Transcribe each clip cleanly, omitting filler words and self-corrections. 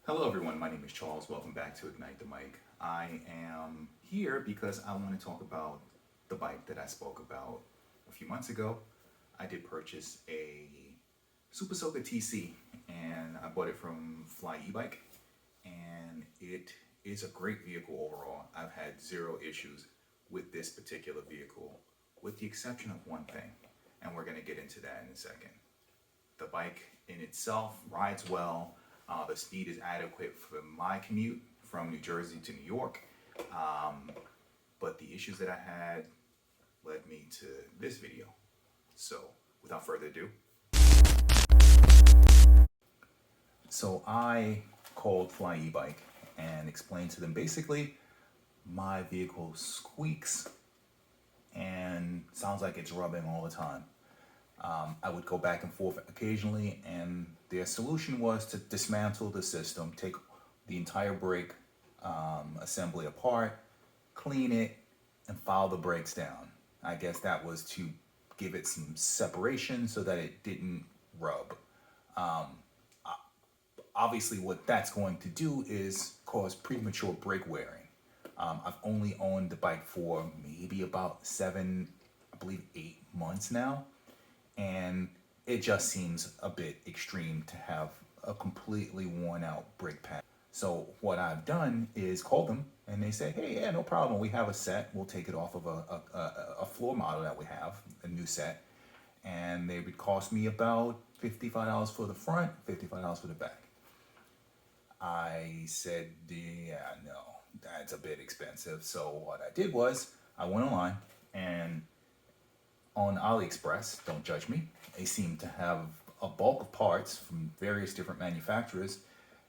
Hello everyone, my name is Charles. Welcome back to Ignite the Mic. I am here because I want to talk about the bike that I spoke about a few months ago. I did purchase a Super SOCO TC and I bought it from Fly E-Bike, and it is a great vehicle overall. I've had zero issues with this particular vehicle with the exception of one thing, and we're going to get into that in a second. The bike in itself rides well. The speed is adequate for my commute from New Jersey to New York. But the issues that I had led me to this video. So without further ado. So I called Fly E-Bike and explained to them basically my vehicle squeaks and sounds like it's rubbing all the time. I would go back and forth occasionally, and their solution was to dismantle the system, take the entire brake assembly apart, clean it, and file the brakes down. I guess that was to give it some separation so that it didn't rub. Obviously, what that's going to do is cause premature brake wearing. I've only owned the bike for maybe about 8 months now. And it just seems a bit extreme to have a completely worn out brake pad. So what I've done is called them and they say, hey, yeah, no problem. We have a set. We'll take it off of a floor model that we have, a new set. And they would cost me about $55 for the front, $55 for the back. I said, yeah, no, that's a bit expensive. So what I did was I went online and on AliExpress, don't judge me, they seem to have a bulk of parts from various different manufacturers.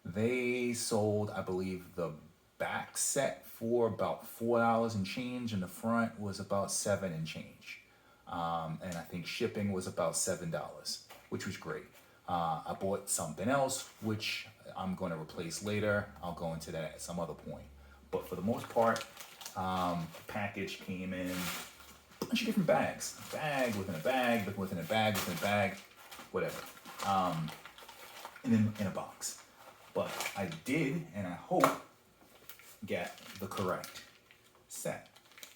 They sold, I believe, the back set for about $4 and change, and the front was about $7 and change. And I think shipping was about $7, which was great. I bought something else, which I'm going to replace later. I'll go into that at some other point. But for the most part, the package came in a bunch of different bags. A bag within a bag, within a bag, within a bag, whatever. And then in a box. But I did, and I hope, get the correct set.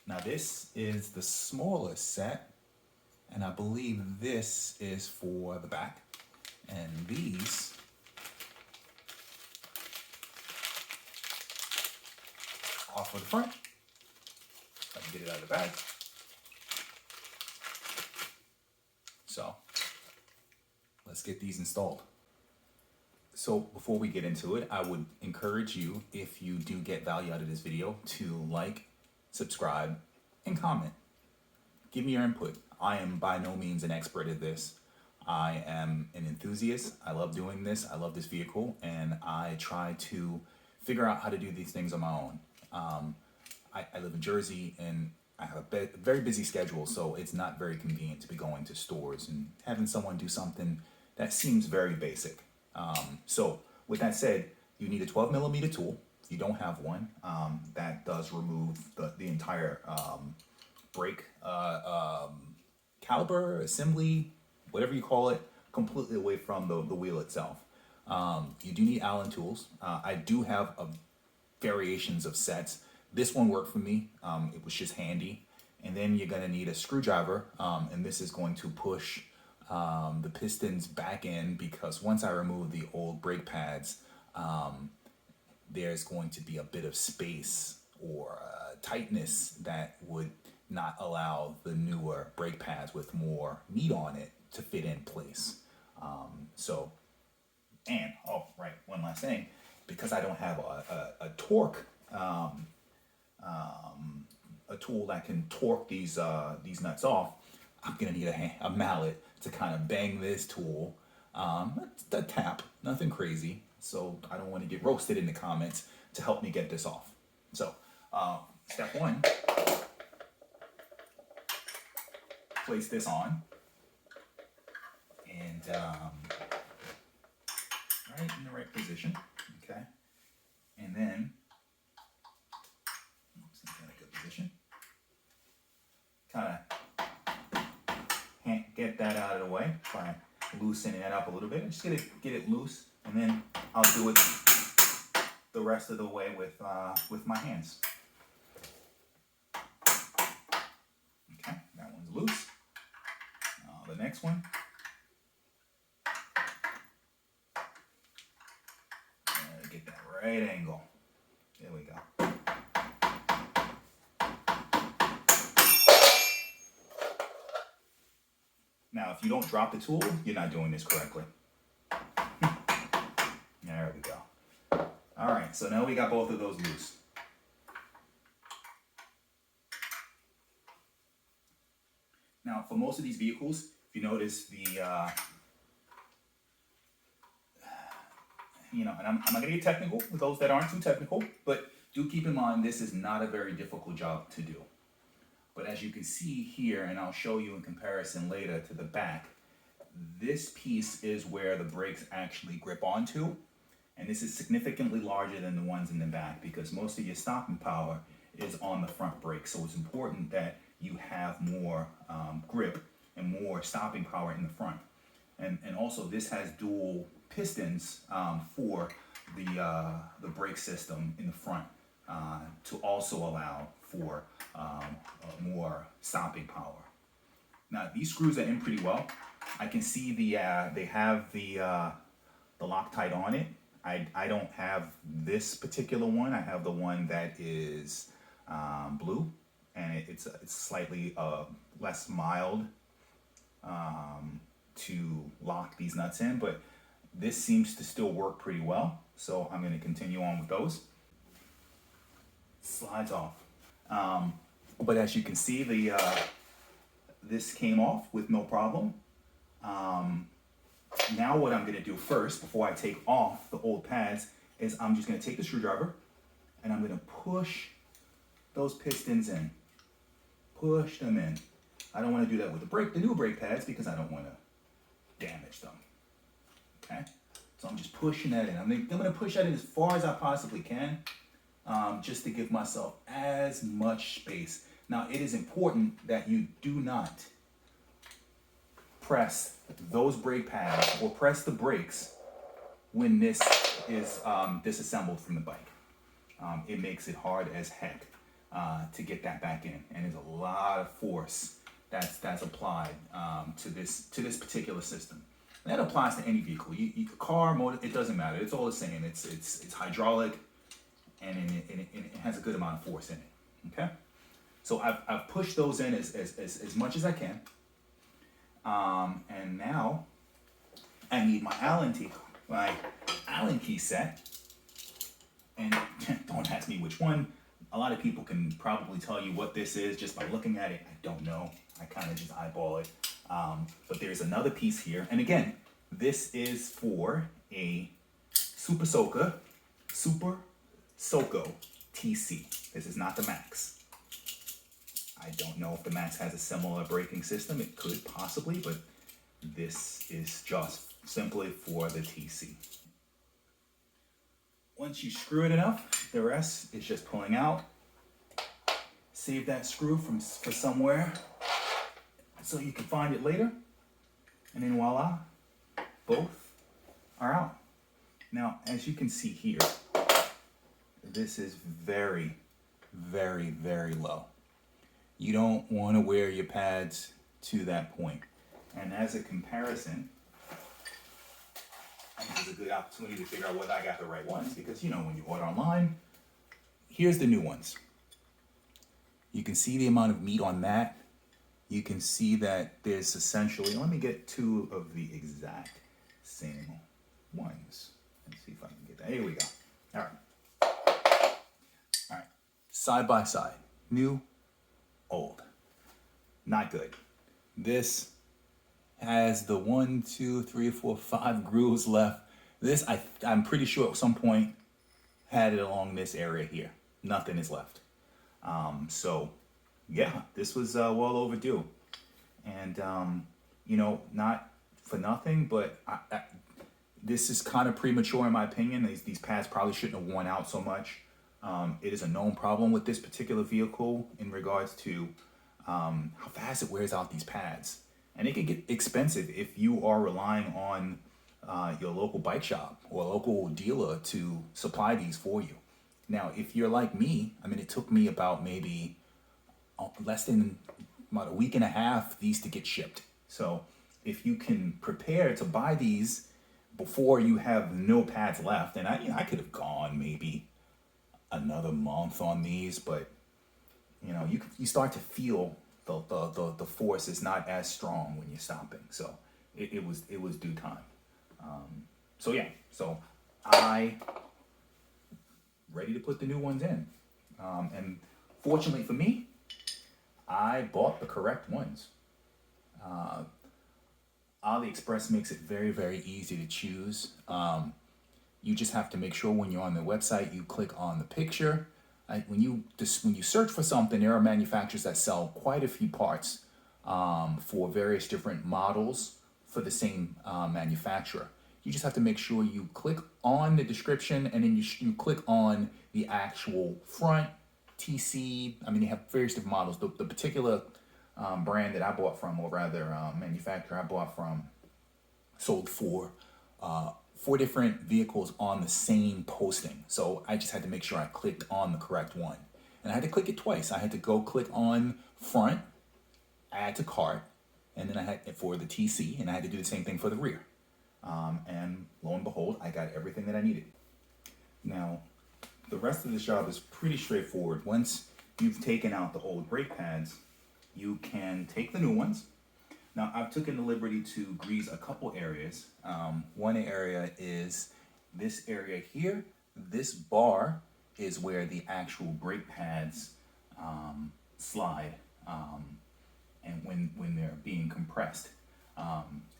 Now this is the smallest set, and I believe this is for the back. And these are for the front. If I can get it out of the bag. So let's get these installed. So before we get into it, I would encourage you, if you do get value out of this video, to like, subscribe, and comment. Give me your input. I am by no means an expert at this. I am an enthusiast. I love doing this. I love this vehicle, and I try to figure out how to do these things on my own. I live in Jersey, and I have a very busy schedule, so it's not very convenient to be going to stores and having someone do something that seems very basic. So with that said, you need a 12 millimeter tool. If you don't have one, that does remove the entire brake caliper, assembly, whatever you call it, completely away from the wheel itself. You do need Allen tools. I do have variations of sets. This one worked for me. It was just handy. And then you're going to need a screwdriver, and this is going to push the pistons back in, because once I remove the old brake pads, there's going to be a bit of space or tightness that would not allow the newer brake pads with more meat on it to fit in place. One last thing, because I don't have a torque, a tool that can torque these nuts off, I'm gonna need a mallet to kind of bang this tool. A tap, nothing crazy. So I don't want to get roasted in the comments to help me get this off. So step one, place this on, and right in the right position, okay, and then it's not in a good position. Kind of get that out of the way. Try and loosen it up a little bit. Just get it loose, and then I'll do it the rest of the way with my hands. Okay, that one's loose. The next one. Get that right angle. There we go. Now, if you don't drop the tool, you're not doing this correctly. There we go. All right, so now we got both of those loose. Now, for most of these vehicles, if you notice the, and I'm not gonna get technical with those that aren't too technical, but do keep in mind this is not a very difficult job to do. But as you can see here, and I'll show you in comparison later to the back, this piece is where the brakes actually grip onto. And this is significantly larger than the ones in the back because most of your stopping power is on the front brake. So it's important that you have more grip and more stopping power in the front. And also this has dual pistons for the brake system in the front to also allow for more stopping power. Now these screws are in pretty well. I can see they have the Loctite on it. I don't have this particular one. I have the one that is blue, and it's slightly less mild to lock these nuts in, but this seems to still work pretty well. So I'm going to continue on with those. Slides off. But as you can see, this came off with no problem. Now what I'm going to do first, before I take off the old pads, is I'm just going to take the screwdriver and I'm going to push those pistons in. Push them in. I don't want to do that with the new brake pads because I don't want to damage them. Okay? So I'm just pushing that in. I'm going to push that in as far as I possibly can, just to give myself as much space. Now it is important that you do not press those brake pads or press the brakes when this is disassembled from the bike. It makes it hard as heck to get that back in, and there's a lot of force that's applied to this particular system. And that applies to any vehicle, car, motor, it doesn't matter. It's all the same. It's hydraulic, and it has a good amount of force in it. Okay, so I've pushed those in as much as I can. And now I need my Allen key set, and don't ask me which one. A lot of people can probably tell you what this is just by looking at it. I don't know. I kind of just eyeball it. But there's another piece here, and again, this is for a Super SOCO TC. This is not the Max. I don't know if the Max has a similar braking system. It could possibly, but this is just simply for the TC. Once you screw it enough, the rest is just pulling out. Save that screw for somewhere so you can find it later. And then voila, both are out. Now, as you can see here, this is very, very, very low. You don't want to wear your pads to that point. And as a comparison, I think it's a good opportunity to figure out whether I got the right ones, because when you order online, here's the new ones. You can see the amount of meat on that. You can see that there's essentially, let me get two of the exact same ones. Let's see if I can get that. Here we go. All right. Side by side, new, old. Not good. This has the 1, 2, 3, 4, 5 grooves left. This, I'm pretty sure at some point had it along this area here. Nothing is left. So yeah, this was well overdue. And not for nothing, but this is kind of premature in my opinion. These pads probably shouldn't have worn out so much. It is a known problem with this particular vehicle in regards to how fast it wears out these pads. And it can get expensive if you are relying on your local bike shop or local dealer to supply these for you. Now, if you're like me, I mean, it took me about maybe less than about a week and a half these to get shipped. So if you can prepare to buy these before you have no pads left, and I could have gone maybe another month on these, but you start to feel the force is not as strong when you're stopping. So it was due time. So I ready to put the new ones in, and fortunately for me, I bought the correct ones. AliExpress makes it very, very easy to choose. You just have to make sure when you're on the website, you click on the picture. When you search for something, there are manufacturers that sell quite a few parts for various different models for the same manufacturer. You just have to make sure you click on the description, and then you click on the actual front TC. I mean, they have various different models. The particular brand that I bought from, or rather manufacturer I bought from, sold for 4 different vehicles on the same posting. So I just had to make sure I clicked on the correct one. And I had to click it twice. I had to go click on front, add to cart, and then I had for the TC, and I had to do the same thing for the rear. And lo and behold, I got everything that I needed. Now, the rest of this job is pretty straightforward. Once you've taken out the old brake pads, you can take the new ones. Now, I've taken the liberty to grease a couple areas. One area is this area here. This bar is where the actual brake pads slide, and when they're being compressed.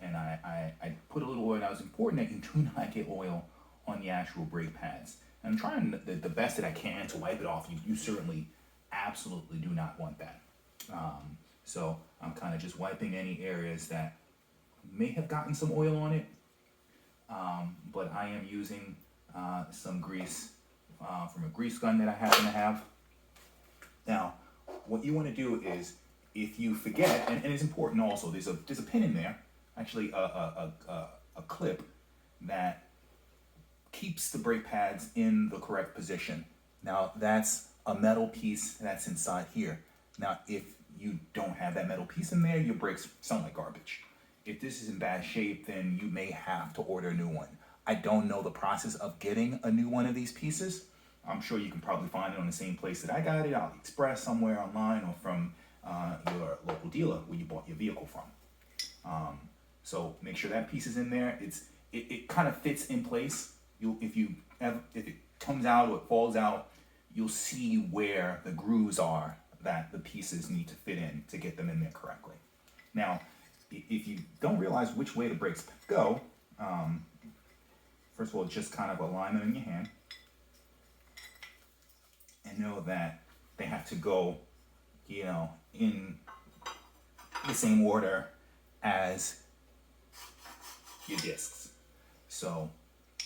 And I put a little oil. Now, it's important that you do not get oil on the actual brake pads. And I'm trying the best that I can to wipe it off. You certainly absolutely do not want that. So I'm kind of just wiping any areas that may have gotten some oil on it. But I am using some grease from a grease gun that I happen to have. Now, what you want to do is, if you forget, and it's important also, there's a pin in there, actually a clip that keeps the brake pads in the correct position. Now, that's a metal piece that's inside here. Now, if you don't have that metal piece in there, your brakes sound like garbage. If this is in bad shape, then you may have to order a new one. I don't know the process of getting a new one of these pieces. I'm sure you can probably find it on the same place that I got it, AliExpress, somewhere online, or from your local dealer where you bought your vehicle from. So make sure that piece is in there. It kind of fits in place. If it comes out or it falls out, you'll see where the grooves are that the pieces need to fit in to get them in there correctly. Now, if you don't realize which way the brakes go, first of all, just kind of align them in your hand and know that they have to go, in the same order as your discs. So,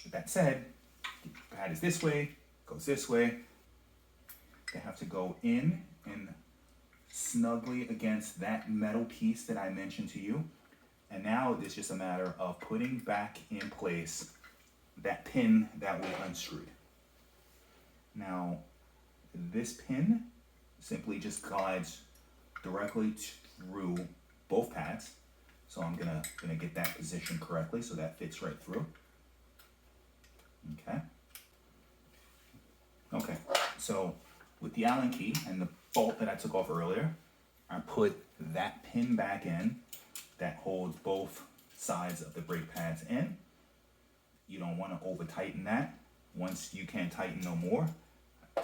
with that said, the pad is this way, goes this way. They have to go in and snugly against that metal piece that I mentioned to you. And now it's just a matter of putting back in place that pin that we unscrewed. Now, this pin simply just glides directly through both pads. So I'm gonna get that position correctly so that fits right through. Okay, so with the Allen key and the bolt that I took off earlier, I put that pin back in that holds both sides of the brake pads in. You don't want to over tighten that. Once you can't tighten no more,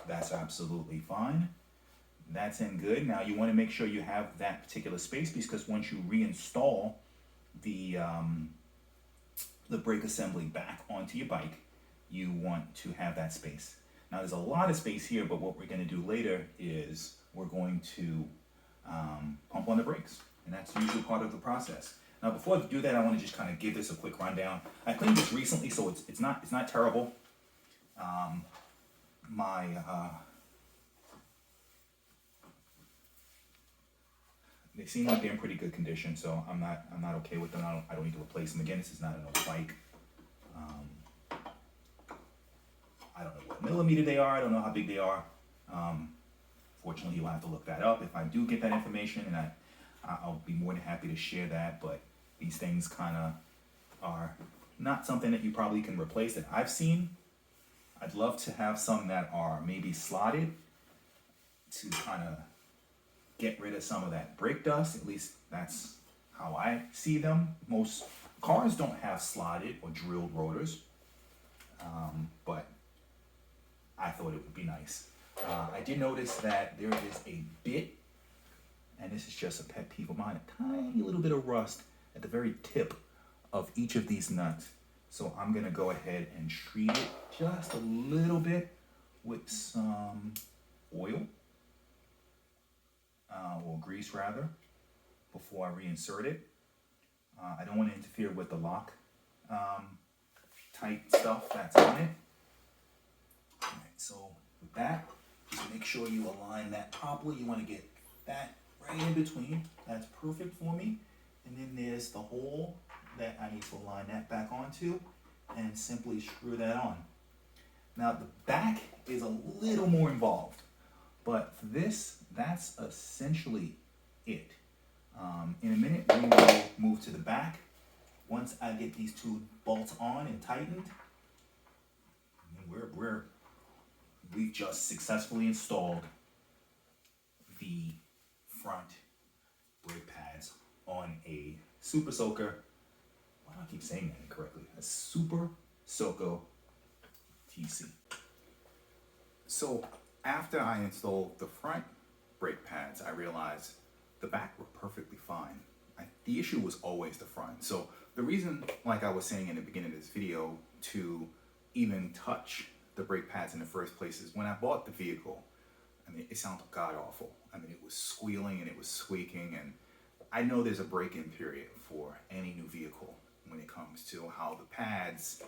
that's absolutely fine. That's in good. Now you want to make sure you have that particular space, because once you reinstall the brake assembly back onto your bike, you want to have that space. Now there's a lot of space here, but what we're going to do later is we're going to pump on the brakes, and that's usually part of the process. Now before I do that, I want to just kind of give this a quick rundown. I cleaned this recently, so it's not terrible. They seem like they're in pretty good condition, so I'm not okay with them. I don't need to replace them again. This is not an old bike. I don't know what millimeter they are. I don't know how big they are. Fortunately, you'll have to look that up if I do get that information, and I'll be more than happy to share that. But these things kind of are not something that you probably can replace that I've seen. I'd love to have some that are maybe slotted to kind of get rid of some of that brake dust. At least that's how I see them. Most cars don't have slotted or drilled rotors, but I thought it would be nice. I did notice that there is a bit, and this is just a pet peeve of mine, a tiny little bit of rust at the very tip of each of these nuts. So I'm gonna go ahead and treat it just a little bit with some oil, or grease rather, before I reinsert it. I don't want to interfere with the lock tight stuff that's on it. All right, so with that, just make sure you align that properly. You want to get that right in between. That's perfect for me. And then there's the hole that I need to align that back onto, and simply screw that on. Now the back is a little more involved, but for this, that's essentially it. In a minute, we will move to the back. Once I get these two bolts on and tightened, we've just successfully installed the front brake pads on a Super SOCO. Why do I keep saying that incorrectly? A Super SOCO TC. So after I installed the front brake pads, I realized the back were perfectly fine. The issue was always the front. So the reason, like I was saying in the beginning of this video, to even touch the brake pads in the first place is when I bought the vehicle, I mean, it sounded god awful. I mean, it was squealing and it was squeaking, and I know there's a break-in period for any new vehicle when it comes to how the pads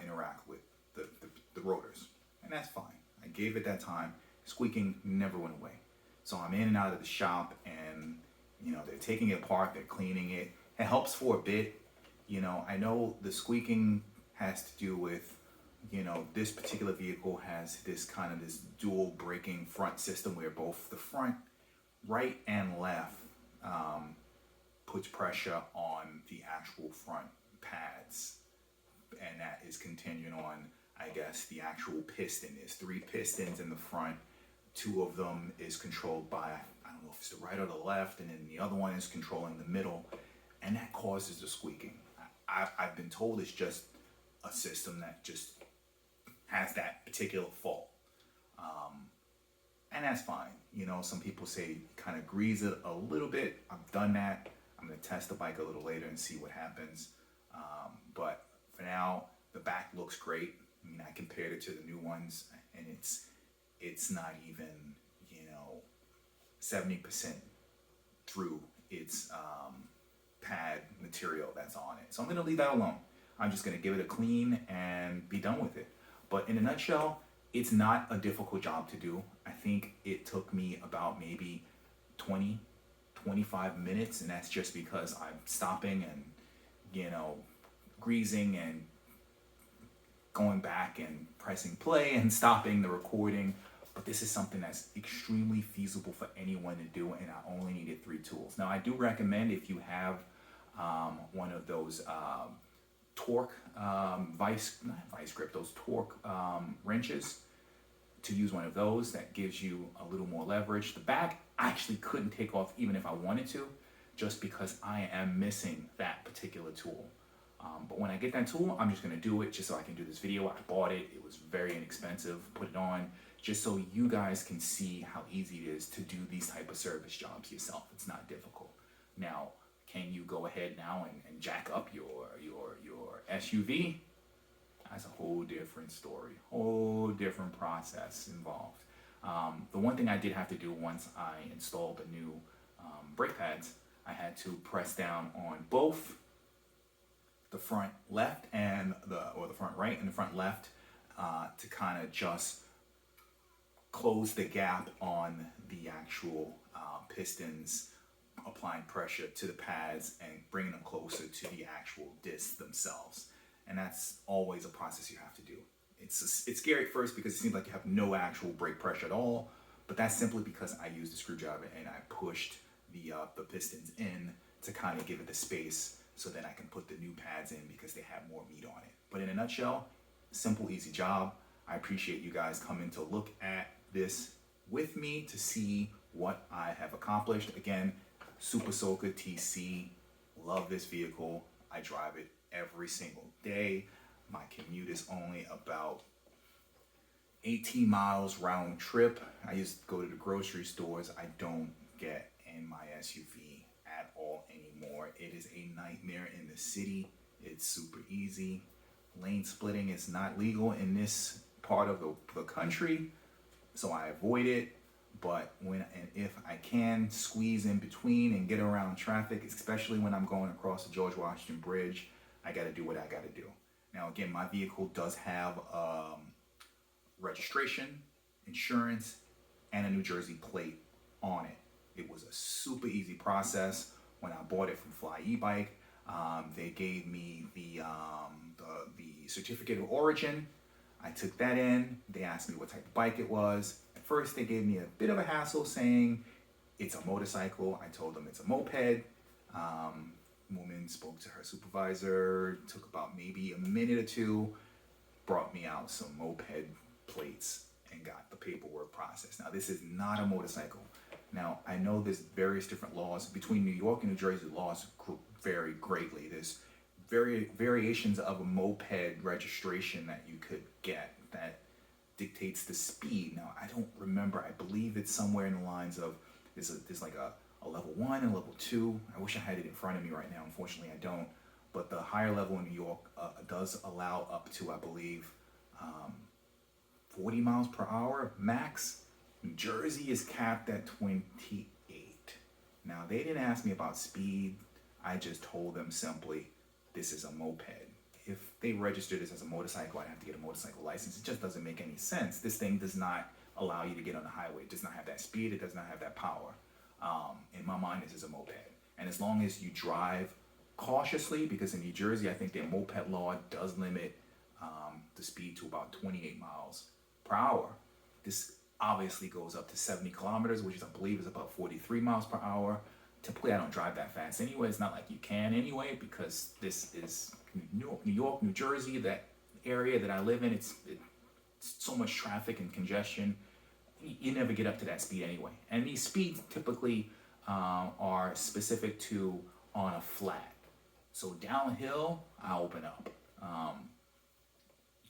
interact with the rotors, and that's fine. I gave it that time. Squeaking never went away. So I'm in and out of the shop, and you know, they're taking it apart, they're cleaning it. It helps for a bit. You know, I know the squeaking has to do with, you know, this particular vehicle has this kind of this dual braking front system where both the front, right and left, puts pressure on the actual front pads, and that is contingent on, I guess, the actual piston. There's 3 pistons in the front. 2 of them is controlled by, I don't know if it's the right or the left, and then the other one is controlling the middle, and that causes the squeaking. I've been told it's just a system that just has that particular fault, and that's fine. You know, some people say kind of grease it a little bit. I've done that. I'm going to test the bike a little later and see what happens, but for now the back looks great. I mean, I compared it to the new ones, and it's not even, you know, 70% through its pad material that's on it. So I'm gonna leave that alone. I'm just gonna give it a clean and be done with it. But in a nutshell, it's not a difficult job to do. I think it took me about maybe 20-25 minutes, and that's just because I'm stopping and, you know, greasing and going back and pressing play and stopping the recording. But this is something that's extremely feasible for anyone to do, and I only needed 3 tools. Now, I do recommend, if you have one of those torque those torque wrenches, to use one of those. That gives you a little more leverage. The back I actually couldn't take off even if I wanted to, just because I am missing that particular tool. But when I get that tool, I'm just gonna do it just so I can do this video. I bought it, it was very inexpensive, put it on, just so you guys can see how easy it is to do these type of service jobs yourself. It's not difficult. Now, can you go ahead now and jack up your SUV? That's a whole different story, whole different process involved. The one thing I did have to do once I installed the new brake pads, I had to press down on both the front left and the front right and the front left to kind of just close the gap on the actual pistons, applying pressure to the pads and bringing them closer to the actual discs themselves. And that's always a process you have to do. It's scary at first because it seems like you have no actual brake pressure at all, but that's simply because I used a screwdriver and I pushed the pistons in to kind of give it the space so then I can put the new pads in because they have more meat on it. But in a nutshell, simple, easy job. I appreciate you guys coming to look at this with me to see what I have accomplished. Again, Super SOCO TC, love this vehicle. I drive it every single day. My commute is only about 18 miles round trip. I used to go to the grocery stores. I don't get in my SUV at all anymore. It is a nightmare in the city. It's super easy. Lane splitting is not legal in this part of the country, so I avoid it. But when and if I can squeeze in between and get around traffic, especially when I'm going across the George Washington Bridge, I got to do what I got to do. Now, again, my vehicle does have registration, insurance, and a New Jersey plate on it. It was a super easy process. When I bought it from Fly E-Bike, they gave me the certificate of origin. I took that in. They asked me what type of bike it was. At first, they gave me a bit of a hassle saying it's a motorcycle. I told them it's a moped. Woman spoke to her supervisor, took about maybe a minute or two, brought me out some moped plates and got the paperwork processed. Now, this is not a motorcycle. Now, I know there's various different laws. Between New York and New Jersey, laws vary greatly. There's variations of a moped registration that you could get that dictates the speed. Now, I don't remember. I believe it's somewhere in the lines of, there's like a level 1 and level 2. I wish I had it in front of me right now. Unfortunately, I don't. But the higher level in New York does allow up to, I believe, 40 miles per hour max. New Jersey is capped at 28. Now, they didn't ask me about speed. I just told them simply, this is a moped. If they registered this as a motorcycle, I'd have to get a motorcycle license. It just doesn't make any sense. This thing does not allow you to get on the highway. It does not have that speed. It does not have that power. In my mind, this is a moped. And as long as you drive cautiously, because in New Jersey, I think their moped law does limit the speed to about 28 miles per hour. This obviously goes up to 70 kilometers, which is, I believe, is about 43 miles per hour. Typically, I don't drive that fast anyway. It's not like you can anyway, because this is New York, New Jersey, that area that I live in. It's so much traffic and congestion. You never get up to that speed anyway. And these speeds typically are specific to on a flat. So downhill, I open up.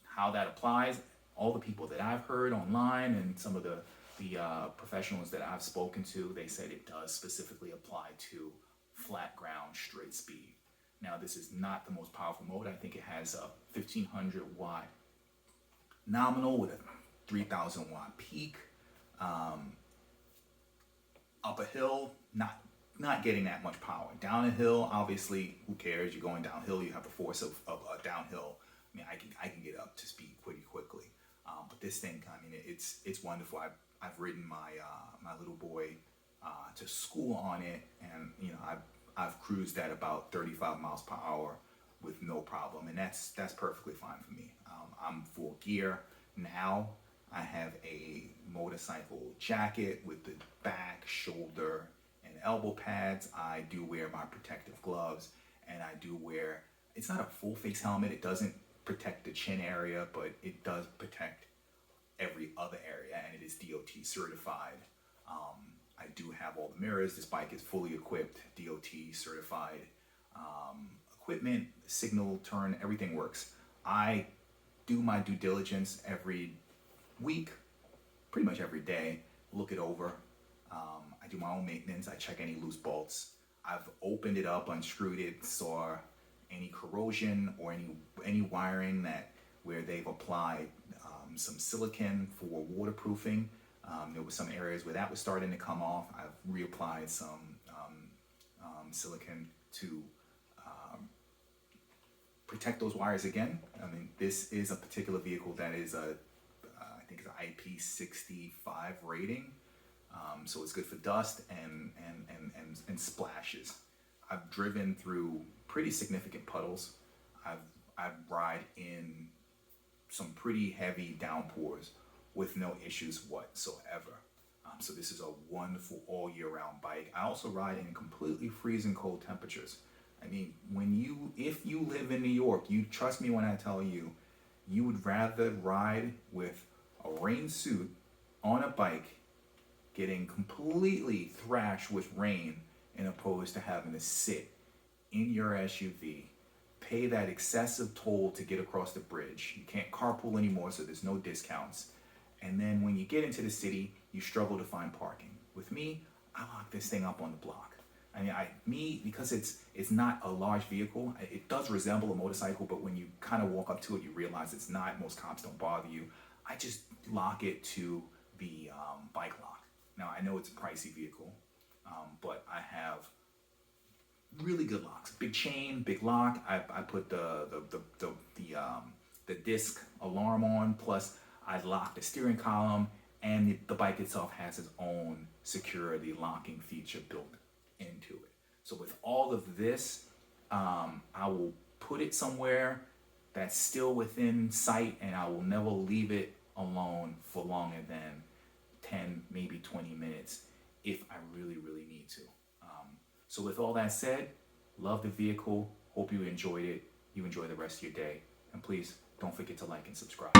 How that applies, all the people that I've heard online and some of the professionals that I've spoken to, they said it does specifically apply to flat ground, straight speed. Now, this is not the most powerful mode. I think it has a 1500 watt nominal with a 3000 watt peak. Up a hill, not getting that much power. Down a hill, obviously, who cares? You're going downhill. You have the force of a downhill. I mean, I can get up to speed pretty quickly. But this thing, I mean, it's wonderful. I've ridden my little boy to school on it, and I've cruised at about 35 miles per hour with no problem, and that's perfectly fine for me. I'm full gear now. I have a motorcycle jacket with the back, shoulder, and elbow pads. I do wear my protective gloves, and I do wear, it's not a full face helmet. It doesn't protect the chin area, but it does protect every other area, and it is DOT certified. I do have all the mirrors. This bike is fully equipped, DOT certified equipment, signal, turn, everything works. I do my due diligence every week, pretty much every day, look it over. I do my own maintenance. I check any loose bolts. I've opened it up, unscrewed it, saw any corrosion or any wiring where they've applied some silicone for waterproofing. There were some areas where that was starting to come off. I've reapplied some silicone to protect those wires again. I mean, this is a particular vehicle that is I think it's an IP65 rating. So it's good for dust and splashes. I've driven through pretty significant puddles. I ride in some pretty heavy downpours with no issues whatsoever. So this is a wonderful all year round bike. I also ride in completely freezing cold temperatures. I mean, if you live in New York, you trust me when I tell you, you would rather ride with a rain suit on a bike, getting completely thrashed with rain, and opposed to having to sit in your SUV, pay that excessive toll to get across the bridge. You can't carpool anymore, so there's no discounts. And then when you get into the city, you struggle to find parking. With me, I lock this thing up on the block. I mean, because it's not a large vehicle, it does resemble a motorcycle, but when you kind of walk up to it, you realize it's not. Most cops don't bother you. I just lock it to the bike lock. Now, I know it's a pricey vehicle, but I have really good locks. Big chain, big lock. I put the disc alarm on, plus I lock the steering column, and the bike itself has its own security locking feature built into it. So with all of this, I will put it somewhere that's still within sight, and I will never leave it alone for longer than 10, maybe 20 minutes if I really, really need to. So with all that said, love the vehicle. Hope you enjoyed it. You enjoy the rest of your day. And please don't forget to like and subscribe.